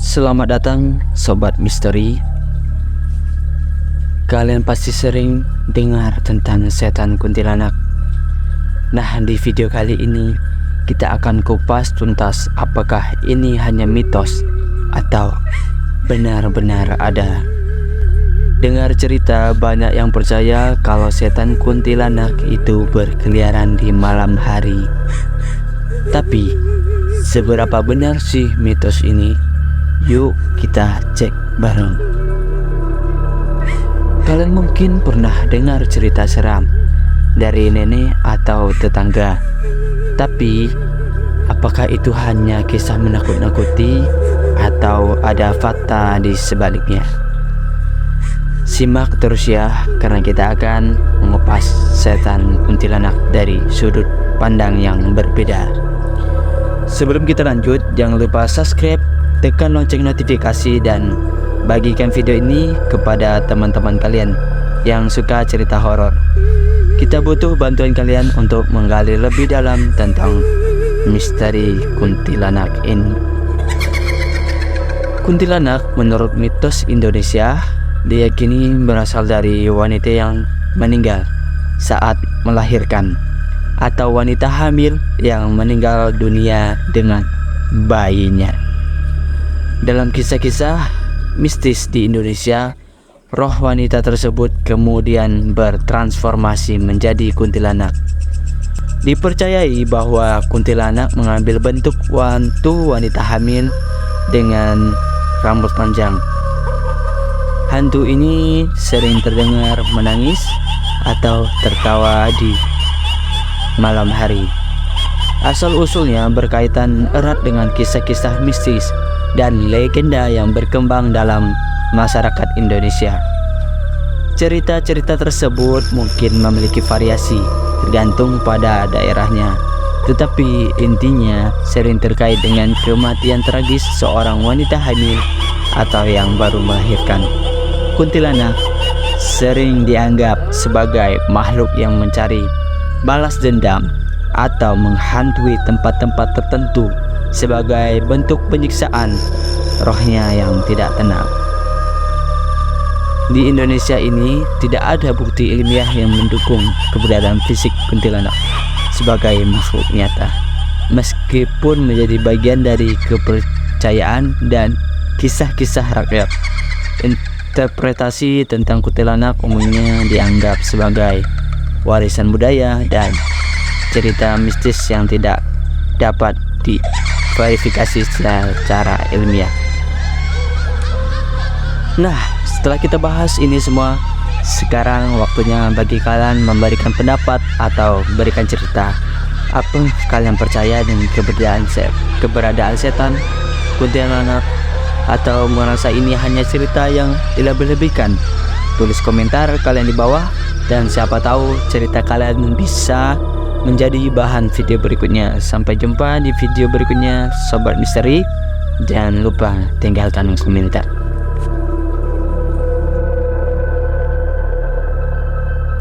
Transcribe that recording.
Selamat datang Sobat Misteri. Kalian pasti sering dengar tentang setan kuntilanak. Nah, di video kali ini kita akan kupas tuntas apakah ini hanya mitos atau benar-benar ada. Dengar cerita banyak yang percaya kalau setan kuntilanak itu berkeliaran di malam hari. Tapi seberapa benar sih mitos ini? Yuk kita cek bareng. Kalian mungkin pernah dengar cerita seram dari nenek atau tetangga. Tapi apakah itu hanya kisah menakut-nakuti atau ada fakta di sebaliknya? Simak terus ya, karena kita akan mengupas setan kuntilanak dari sudut pandang yang berbeda. Sebelum kita lanjut, jangan lupa subscribe, tekan lonceng notifikasi, dan bagikan video ini kepada teman-teman kalian yang suka cerita horor. Kita butuh bantuan kalian untuk menggali lebih dalam tentang misteri kuntilanak ini. Kuntilanak menurut mitos Indonesia diyakini berasal dari wanita yang meninggal saat melahirkan atau wanita hamil yang meninggal dunia dengan bayinya. Dalam kisah-kisah mistis di Indonesia, roh wanita tersebut kemudian bertransformasi menjadi kuntilanak. Dipercayai bahwa kuntilanak mengambil bentuk wanita hamil dengan rambut panjang. Hantu ini sering terdengar menangis atau tertawa di malam hari. Asal-usulnya berkaitan erat dengan kisah-kisah mistis dan legenda yang berkembang dalam masyarakat Indonesia. Cerita-cerita tersebut mungkin memiliki variasi tergantung pada daerahnya, tetapi intinya sering terkait dengan kematian tragis seorang wanita hamil atau yang baru melahirkan. Kuntilanak sering dianggap sebagai makhluk yang mencari balas dendam atau menghantui tempat-tempat tertentu sebagai bentuk penyiksaan rohnya yang tidak tenang. Di Indonesia ini tidak ada bukti ilmiah yang mendukung keberadaan fisik kuntilanak sebagai makhluk nyata, meskipun menjadi bagian dari kepercayaan dan kisah-kisah rakyat. Interpretasi tentang kuntilanak umumnya dianggap sebagai warisan budaya dan cerita mistis yang tidak dapat diverifikasi secara ilmiah. Nah, setelah kita bahas ini semua, sekarang waktunya bagi kalian memberikan pendapat atau berikan cerita. Apa kalian percaya dengan keberadaan setan kuntilanak, atau merasa ini hanya cerita yang dilebih-lebihkan? Tulis komentar kalian di bawah, dan siapa tahu cerita kalian bisa menjadi bahan video berikutnya. Sampai jumpa di video berikutnya Sobat Misteri. Jangan lupa tinggalkan komentar.